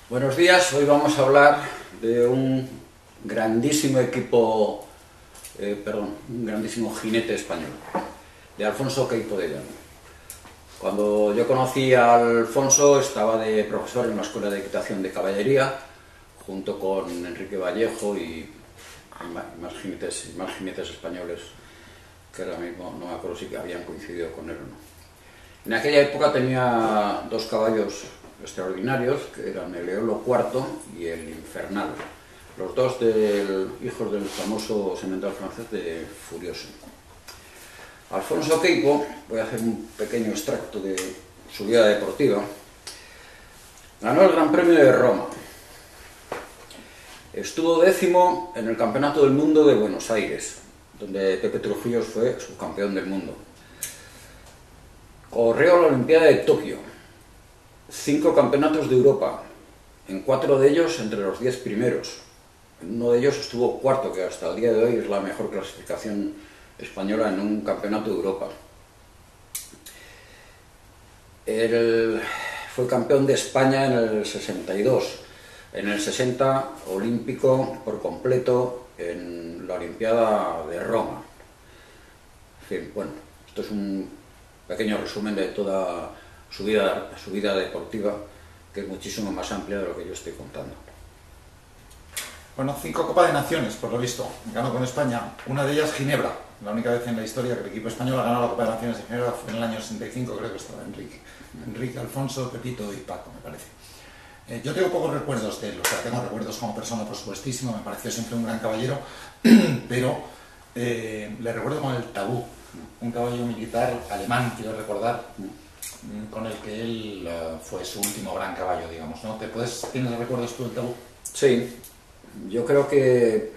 Buenos días, hoy vamos a hablar de un grandísimo equipo, un grandísimo jinete español, de Alfonso Queipo de Llano. Cuando yo conocí a Alfonso estaba de profesor en la Escuela de Equitación de Caballería, junto con Enrique Vallejo y más jinetes españoles, que ahora mismo no me acuerdo si habían coincidido con él o no. En aquella época tenía dos caballos extraordinarios, que eran el Eolo IV y el Infernal, los dos hijos del famoso semental francés de Furioso. Alfonso Queipo, voy a hacer un pequeño extracto de su vida deportiva, ganó el Gran Premio de Roma, estuvo 10º en el Campeonato del Mundo de Buenos Aires, donde Pepe Trujillo fue subcampeón del mundo. Corrió la Olimpiada de Tokio, 5 campeonatos de Europa, en 4 de ellos entre los 10 primeros. En uno de ellos estuvo cuarto, que hasta el día de hoy es la mejor clasificación española en un campeonato de Europa. Él fue campeón de España en el 62, en el 60 olímpico por completo en la Olimpiada de Roma. En fin, bueno, esto es un pequeño resumen de toda su vida deportiva, que es muchísimo más amplia de lo que yo estoy contando. Bueno, 5 Copas de Naciones, por lo visto, ganó con España, una de ellas Ginebra, la única vez en la historia que el equipo español ha ganado la Copa de Naciones de Ginebra fue en el año 65, creo que estaba Enrique, Alfonso, Pepito y Paco, me parece. Yo tengo pocos recuerdos de él, o sea, tengo recuerdos como persona, por supuestísimo, me pareció siempre un gran caballero, pero le recuerdo con el Tabú, un caballo militar alemán, quiero recordar, con el que él fue su último gran caballo, digamos, ¿no? ¿Tienes recuerdos tú del Tabú? Sí, yo creo que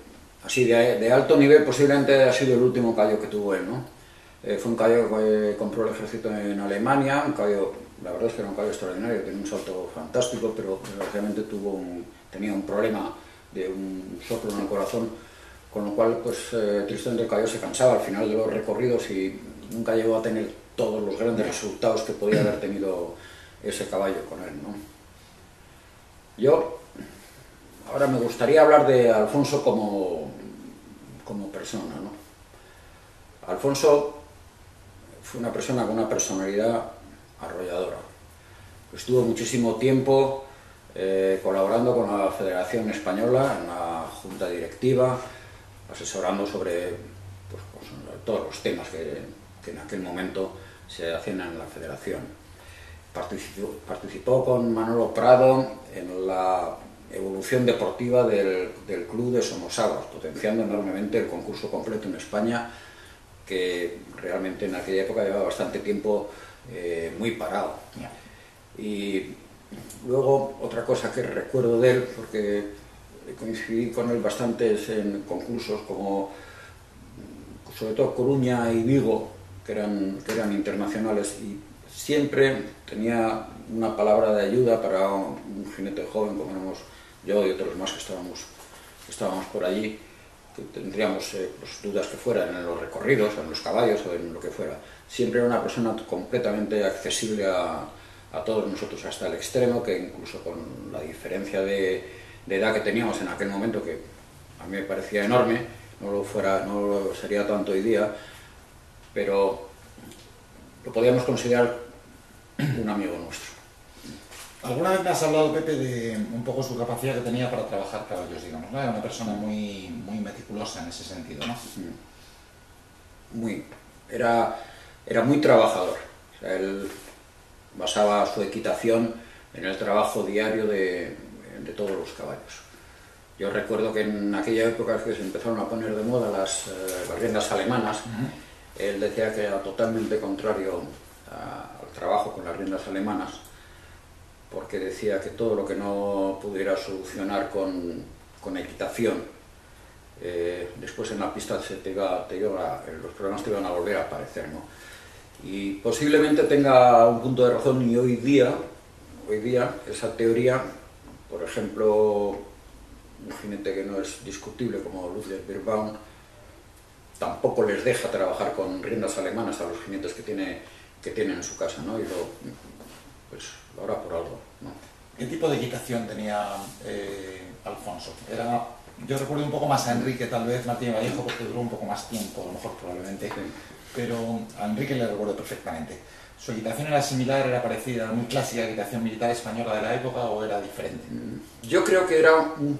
así de alto nivel posiblemente ha sido el último caballo que tuvo él, ¿no? Fue un caballo que compró el ejército en Alemania, un caballo, la verdad es que era un caballo extraordinario, tenía un salto fantástico, pero desgraciadamente tenía un problema de un soplo en el corazón, con lo cual, pues tristemente el caballo se cansaba al final de los recorridos y nunca llegó a tener todos los grandes resultados que podía haber tenido ese caballo con él, ¿no? Ahora me gustaría hablar de Alfonso como persona, ¿no? Alfonso fue una persona con una personalidad arrolladora. Estuvo muchísimo tiempo colaborando con la Federación Española en la Junta Directiva, asesorando sobre todos los temas que en aquel momento se hacían en la Federación. Participó con Manolo Prado en la evolución deportiva del club de Somosaguas, potenciando enormemente el concurso completo en España, que realmente en aquella época llevaba bastante tiempo muy parado. Y luego otra cosa que recuerdo de él, porque coincidí con él bastantes en concursos como sobre todo Coruña y Vigo, que eran internacionales, y siempre tenía una palabra de ayuda para un jinete joven como éramos yo y otros más que estábamos por allí, que tendríamos dudas que fueran en los recorridos, en los caballos o en lo que fuera. Siempre era una persona completamente accesible a todos nosotros, hasta el extremo que incluso con la diferencia de edad que teníamos en aquel momento, que a mí me parecía enorme, no lo sería tanto hoy día, pero lo podíamos considerar un amigo nuestro. ¿Alguna vez me has hablado, Pepe, de un poco su capacidad que tenía para trabajar caballos, digamos, ¿no? Era una persona muy meticulosa en ese sentido, ¿no? Era muy trabajador. O sea, él basaba su equitación en el trabajo diario de todos los caballos. Yo recuerdo que en aquella época que se empezaron a poner de moda las riendas alemanas, él decía que era totalmente contrario al trabajo con las riendas alemanas, porque decía que todo lo que no pudiera solucionar con equitación, después en la pista los problemas te iban a volver a aparecer, ¿no? Y posiblemente tenga un punto de razón, y hoy día esa teoría, por ejemplo, un jinete que no es discutible como Ludwig Birnbaum, tampoco les deja trabajar con riendas alemanas a los jinetes que tienen en su casa, ¿no? Y pues lo hará por algo, ¿no? ¿Qué tipo de equitación tenía Alfonso? Yo recuerdo un poco más a Enrique, tal vez, Martín Vallejo, porque duró un poco más tiempo, a lo mejor probablemente, Sí. pero a Enrique le recuerdo perfectamente. ¿Su equitación era similar, era parecida, muy clásica equitación militar española de la época o era diferente? Yo creo que era un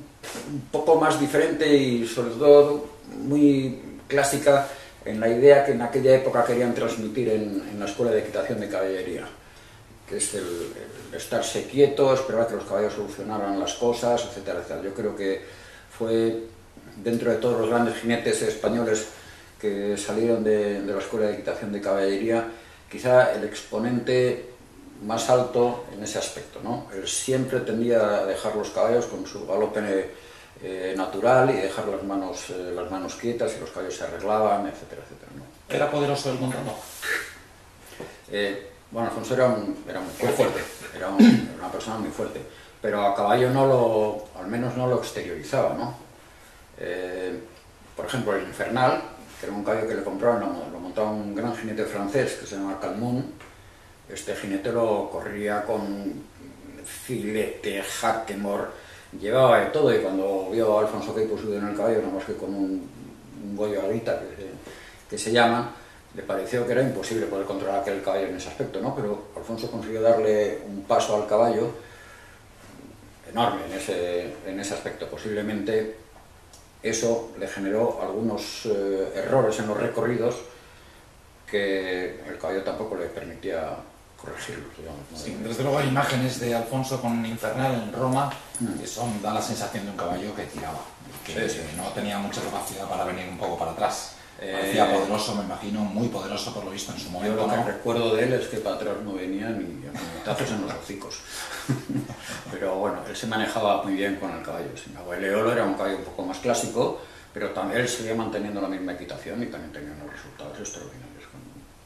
poco más diferente y sobre todo muy clásica en la idea que en aquella época querían transmitir en la escuela de equitación de caballería, que es el estarse quieto, esperar a que los caballos solucionaran las cosas, etcétera, etcétera. Yo creo que fue, dentro de todos los grandes jinetes españoles que salieron de la escuela de equitación de caballería, quizá el exponente más alto en ese aspecto, ¿no? Él siempre tendía a dejar los caballos con su galope natural y dejar las manos quietas y los caballos se arreglaban, etcétera, etcétera, ¿no? ¿Era poderoso el contralor? Bueno, Alfonso era muy fuerte, era una persona muy fuerte, pero a caballo al menos no lo exteriorizaba, ¿no? Por ejemplo, el Infernal, que era un caballo que le compraron, lo montaba un gran jinete francés que se llama Calmont. Este jinete lo corría con filete, jaquemor, llevaba de todo, y cuando vio a Alfonso Queipo subido en el caballo, nada más que con un Goyo Aguita, que se llama, le pareció que era imposible poder controlar aquel caballo en ese aspecto, ¿no? Pero Alfonso consiguió darle un paso al caballo enorme en ese aspecto. Posiblemente eso le generó algunos errores en los recorridos que el caballo tampoco le permitía corregirlos, digamos, ¿no? Sí, desde luego hay imágenes de Alfonso con Infernal en Roma que da la sensación de un caballo que tiraba, que Sí. no tenía mucha capacidad para venir un poco para atrás. Parecía poderoso, me imagino, muy poderoso por lo visto en su Yo momento, lo que ¿no? recuerdo de él es que para atrás no venía ni a puñetazos en los hocicos. Pero bueno, él se manejaba muy bien con el caballo. Sin embargo, el Eolo era un caballo un poco más clásico, pero también él seguía manteniendo la misma equitación y también tenía unos resultados extraordinarios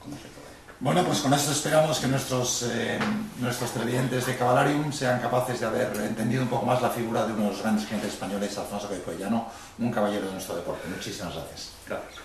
con ese caballo. Bueno, pues con eso esperamos que nuestros televidentes de Cavalarium sean capaces de haber entendido un poco más la figura de unos grandes jinetes españoles, Alfonso Queipo de Llano, un caballero de nuestro deporte. Muchísimas gracias. Gracias.